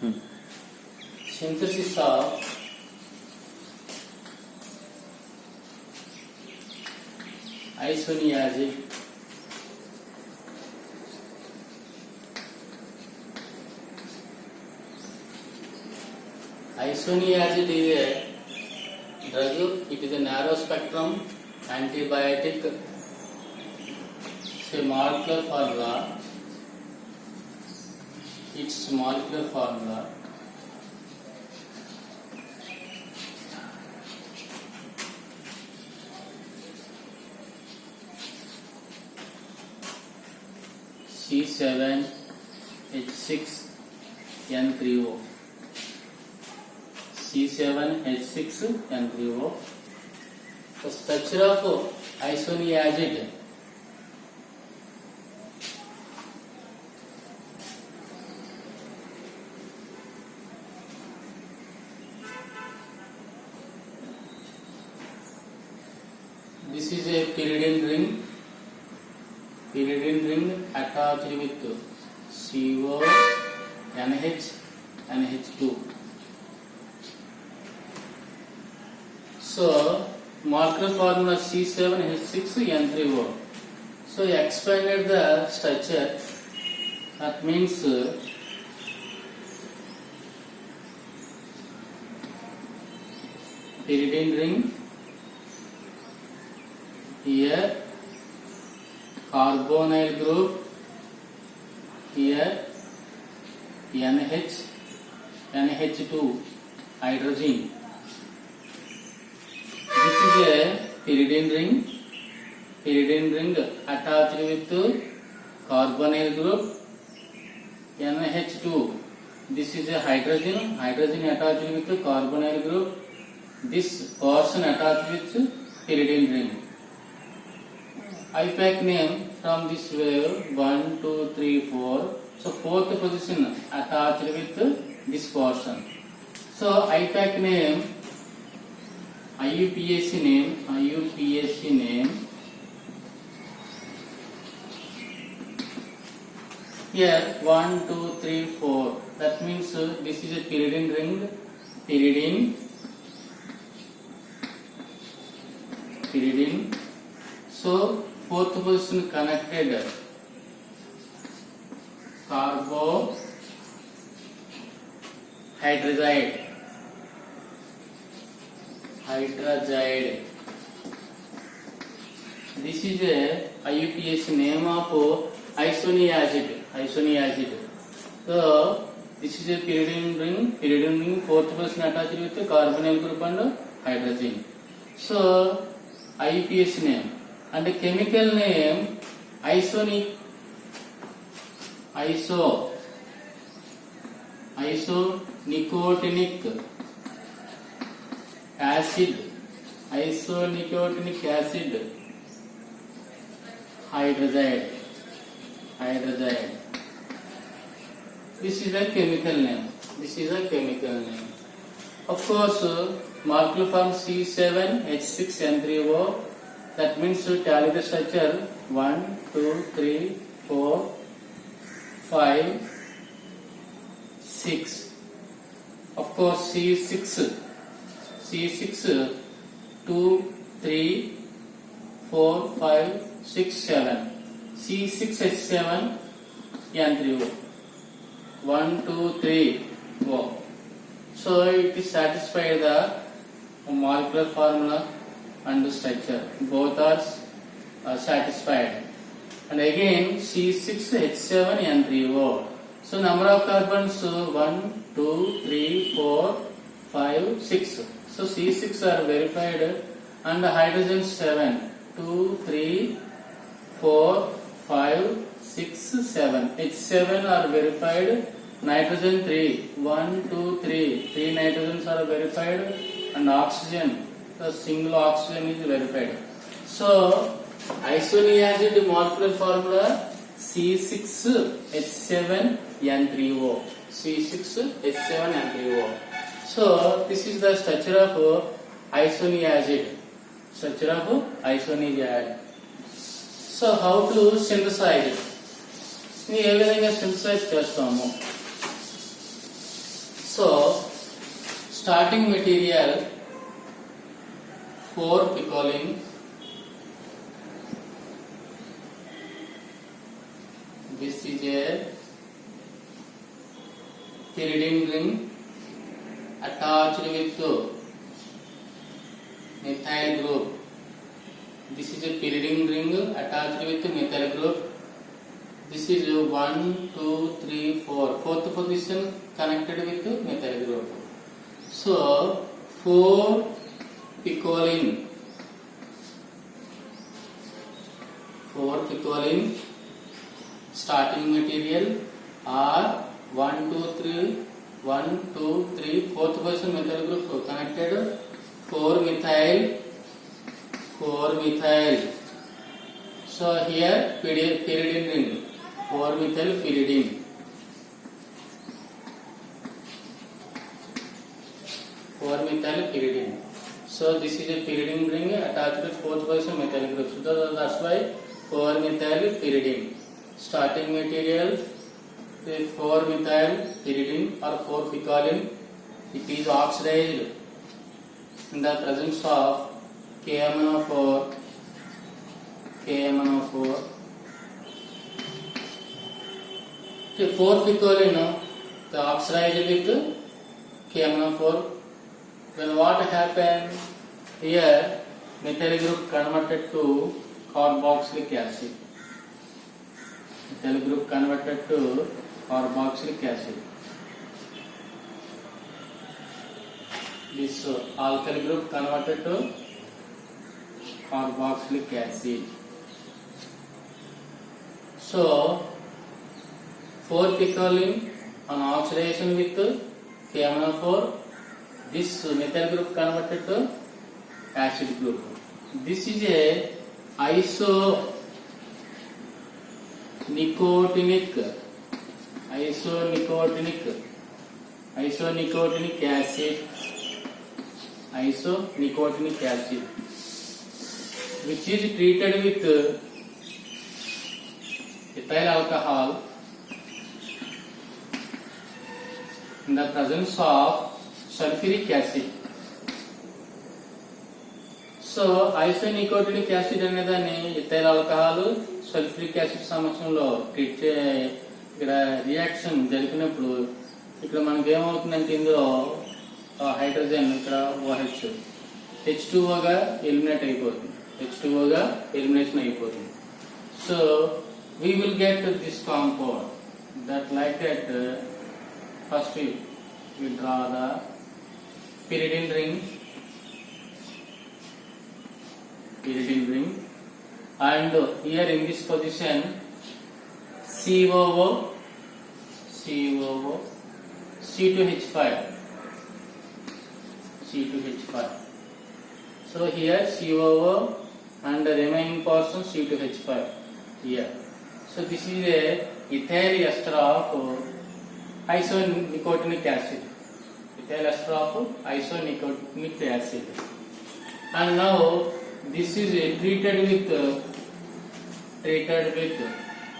Synthesis of isoniazid isoniazid is a drug. It is a narrow spectrum antibiotic. Its molecular formula. Its molecular formula C7H6N3O. C7H6N3O. The structure of isoniazid. This is a pyridine ring. Pyridine ring attached with CO, NH, NH2. So, molecular formula C7H6N3O. So, you expanded the structure. That means pyridine ring. Here carbonyl group, here NH2 hydrogen. This is a pyridine ring attached with carbonyl group NH2. This is a hydrogen attached with carbonyl group. This portion attached with pyridine ring. IPAC name from this wave 1, 2, 3, 4. So fourth position attached with this portion. So IPAC name, IUPAC name. Here 1, 2, 3, 4. That means this is a pyridine ring. Pyridine. So fourth position connected carbohydrazide. This is a IUPAC name of isoniazid. So this is a pyridine ring, fourth position attached with carbonyl group and hydrogen. So IUPAC name. And the chemical name isonicotinonic acid. Hydrazide. This is a chemical name. Of course, molecular form C7H6N3O. That means to tally the structure 1, 2, 3, 4, 5, 6. Of course, C6, 2, 3, 4, 5, 6, 7. C6H7 N3O. 1, 2, 3, go. So it is satisfied the molecular formula and the structure. Both are satisfied. And again C6H7N3O. So number of carbons 1, 2, 3, 4, 5, 6. So C6 are verified and hydrogen 7. 2, 3, 4, 5, 6, 7. H7 are verified. Nitrogen 3. 1, 2, 3. 3 nitrogens are verified and oxygen. The single oxygen is verified. So isoniazid molecular formula C6H7N3O. C6H7N3O. So this is the structure of isoniazid. So how to synthesize it? ఏ విధంగా synthesise చేస్తాము? So starting material 4-picoline, this is a pyridine ring attached with methyl group. This is a pyridine ring attached with methyl group. This is 1, 2, 3, 4. Fourth position connected with methyl group. So 4-picoline. 4-picoline starting material are 1, 2, 3, 1, 2, 3. Fourth position methyl group connected. 4-methyl. So here pyridine ring. 4-methyl pyridine. 4-methyl pyridine. So this is a pyridine ring attached with fourth position methyl group. So that's why 4-methyl pyridine. Starting material is 4-methyl pyridine or 4-picoline. It is oxidized in the presence of KMnO4. The 4-picoline the oxidized with KMnO4. Then what happens here? Methyl group converted to carboxylic acid. Methyl group converted to carboxylic acid. This alkyl group converted to carboxylic acid. So 4-picoline on oxidation with KMnO4, this methyl group converted to acid group. This is a isonicotinonic acid, which is treated with ethyl alcohol in the presence of sulfuric acid. So isonicotinic acid అనేదాన్ని ethyl alcohol sulfuric acid సమక్షంలో treat ఇక్కడ reaction జరిపినప్పుడు ఇక్కడ మనకి ఏమవుతుందంటే ఇందులో hydrogen ఇక్కడ OH H2O గా ఎలిమినేట్ అయిపోతుంది. H2O గా ఎలిమినేషన్ అయిపోతుంది. So we will get this compound that like that. First we draw the pyridine ring, and here in this position COO C2H5. So here COO and the remaining portion C2H5 here. So this is a ethyl ester of isonicotinonic acid. And now this is treated with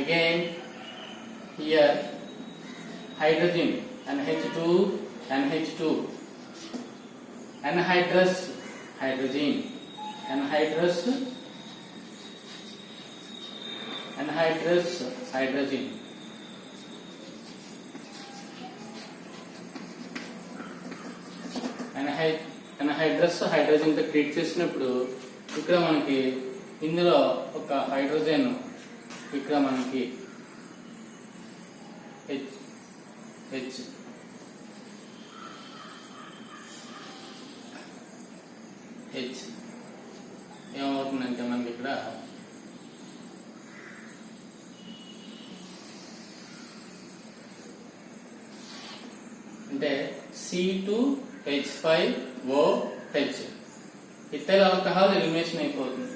again here hydrogen NH2 anhydrous hydrogen anhydrous hydrogen తో treat చేసినప్పుడు ఇక్కడ మనకి ఇందులో ఒక hydrogen ఇక్కడ మనకి H ఏమవుతుందంటే మనకి ఇక్కడ అంటే C2H5OH ఇథైల్ ఆల్కహాల్ ఎలిమినేషన్ అయిపోతుంది.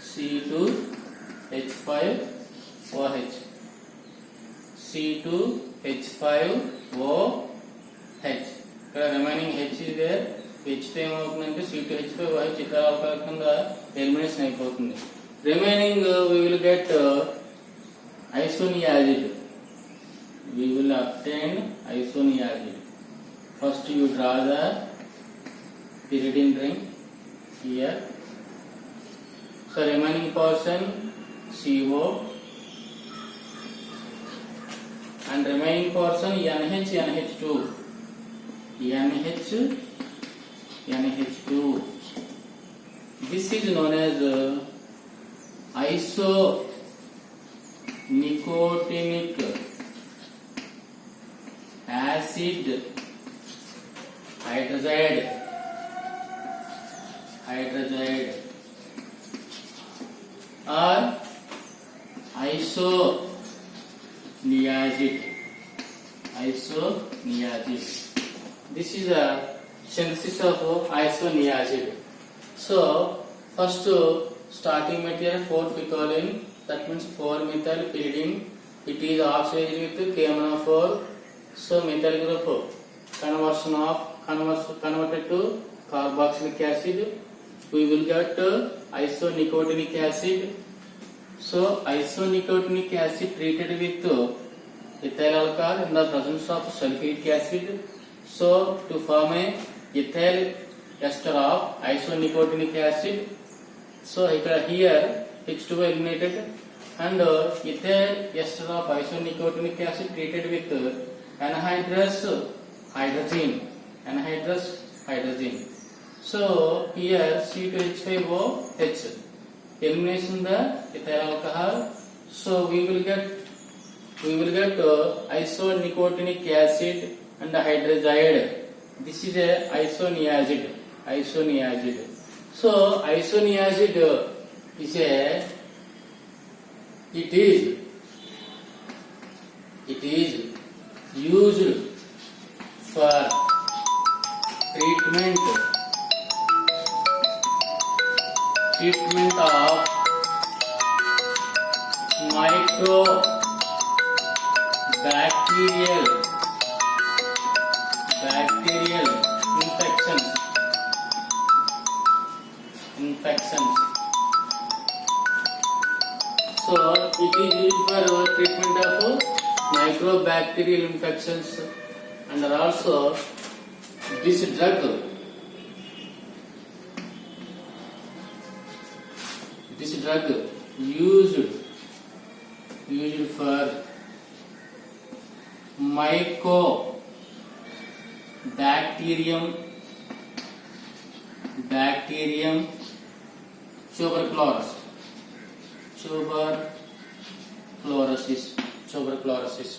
C2H5OH ఇక్కడ remaining H is there. H ఏమవుతుందంటే C2H5OH ఇథైల్ ఆల్కహాల్ కింద ఎలిమినేషన్ అయిపోతుంది. Remaining we will get isoniazid. We will obtain isoniazid. First you draw the pyridine ring here. So remaining portion CO and remaining portion NH2. NH2. This is known as isonicotinic acid hydrazide or isoniazid. This is a synthesis of isoniazid. So first starting material 4-phycoline, that means 4-methyl pyridine. It is oxidized with KMnO4. So methyl group converted to carboxylic acid. We will get isonicotinic acid. So isonicotinic acid treated with ethyl alcohol in the presence of sulfuric acid. So to form a ethyl ester of isonicotinic acid. So here H2 eliminated and ethyl ester of isonicotinic acid treated with anhydrous hydrazine. So here C2H5OH elimination the ethyl alcohol. So we will get isonicotinic acid and hydrazide. This is a isoniazid. So isoniazid is it is used for treatment of microbacterial infections. So it is used for treatment of microbacterial infections, and also this drug used for mycobacterium tuberculosis.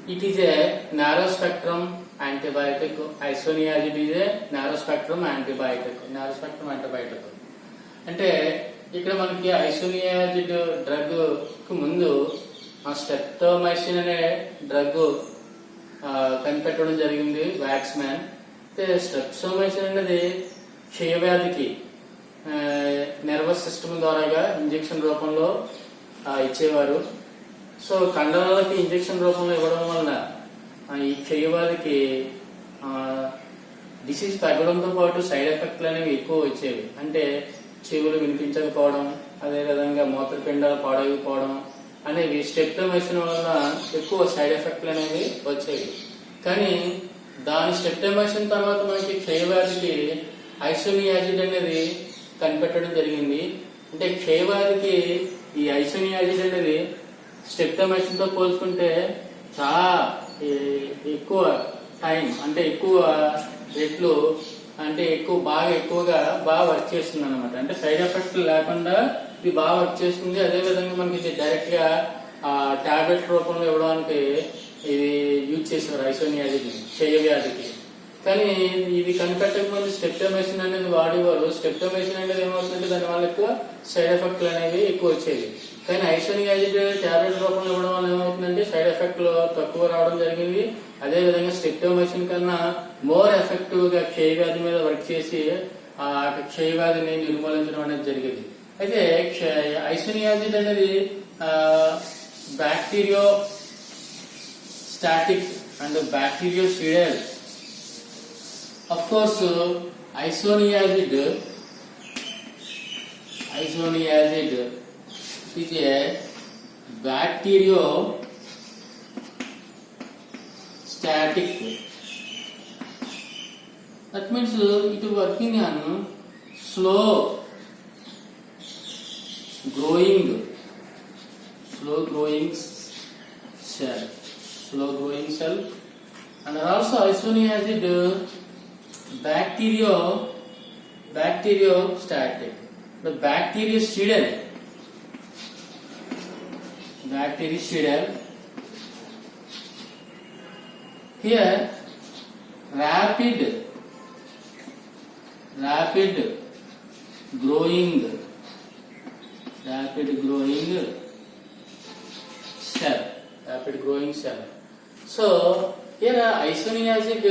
It is a narrow spectrum antibiotic. Isoniazid is a narrow spectrum antibiotic. అంటే ఇక్కడ మనకి isoniazid drug కు ముందు streptomycin అనే drug కనిపెట్టడం జరిగింది wax man. అయితే streptomycin అనేది క్షయవ్యాధికి నర్వస్ సిస్టమ్ ద్వారాగా ఇంజెక్షన్ రూపంలో ఇచ్చేవారు. సో కండరాలకి ఇంజెక్షన్ రూపంలో ఇవ్వడం వలన ఈ క్షయవ్యాధికి డిసీజ్ తగ్గడంతో పాటు సైడ్ ఎఫెక్ట్లు అనేవి ఎక్కువ వచ్చేవి. అంటే చెవులు వినిపించకపోవడం, అదేవిధంగా మూత్రపిండాలు పాడైపోవడం అనేవి స్ట్రెప్టోమైసిన్ వలన ఎక్కువ సైడ్ ఎఫెక్ట్లు అనేవి వచ్చేవి. కానీ దాని స్ట్రెప్టోమైసిన్ తర్వాత మనకి క్షయవ్యాధికి ఐసోనియాజిడ్ అనేది కనిపెట్టడం జరిగింది. అంటే క్షయవ్యాధికి ఈ ఐసోనియాజిడ్ అనేది స్ట్రెప్టోమైసిన్ తో పోల్చుకుంటే చాలా ఎక్కువ టైం, అంటే ఎక్కువ రెట్లు, అంటే ఎక్కువగా వర్క్ చేస్తుంది అనమాట. అంటే సైడ్ ఎఫెక్ట్ లేకుండా ఇది బాగా వర్క్ చేస్తుంది. అదేవిధంగా మనకి డైరెక్ట్ గా టాబ్లెట్ రూపంలో ఇవ్వడానికి ఇది యూజ్ చేసేవారు ఐసోనియాజిడ్ క్షయవ్యాధికి. కానీ ఇది కనిపెట్టక ముందు స్ట్రెప్టోమైసిన్ అనేది వాడేవారు. స్ట్రెప్టోమైసిన్ అనేది ఏమవుతుందంటే దానివల్ల ఎక్కువ సైడ్ ఎఫెక్ట్లు అనేవి ఎక్కువ వచ్చేవి. కానీ ఐసోనియాజిడ్ టాబ్లెట్ రూపంలో ఇవ్వడం వల్ల ఏమవుతుందంటే సైడ్ ఎఫెక్ట్లు తక్కువ రావడం జరిగింది. అదేవిధంగా స్ట్రెప్టోమైసిన్ కన్నా మోర్ ఎఫెక్టివ్ గా క్షయవ్యాధి మీద వర్క్ చేసి ఆ క్షయవ్యాధిని నిర్మూలించడం అనేది జరిగింది. అయితే ఐసోనియాజిడ్ అనేది bacteriostatic and bactericidal. Of course isoniazid is a bacteriostatic That means it is working on slow growing cell, and also isoniatic acid bacteriostatic. The bactericidal. Here rapid growing cell. So here isoniazic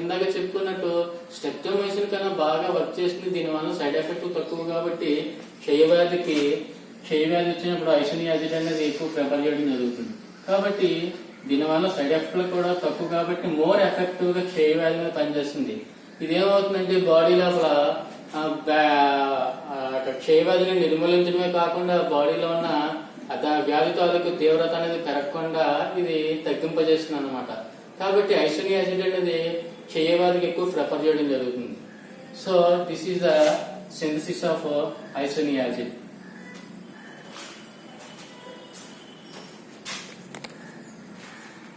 ఇందాక చెప్పుకున్నట్టు streptomycin కన్నా బాగా work చేస్తుంది. దీనివల్ల side effect తక్కువ కాబట్టి క్షయవ్యాధి వచ్చినప్పుడు isoniazid అనేది ఎక్కువ ప్రిఫర్ చేయడం జరుగుతుంది. కాబట్టి దీనివల్ల సైడ్ ఎఫెక్ట్లు కూడా తక్కువ కాబట్టి మోర్ ఎఫెక్టివ్ గా క్షయవ్యాధి మీద పనిచేస్తుంది. ఇదేమవుతుందంటే బాడీ లోపల క్షయవ్యాధిని నిర్మూలించడమే కాకుండా బాడీలో ఉన్న వ్యాధి తాలూకు తీవ్రత అనేది పెరగకుండా ఇది తగ్గింపజేస్తుంది అన్నమాట. కాబట్టి ఐసోనియాజిడ్ అనేది క్షయవ్యాధికి ఎక్కువ ప్రిఫర్ చేయడం జరుగుతుంది. So this is the synthesis of isoniazid.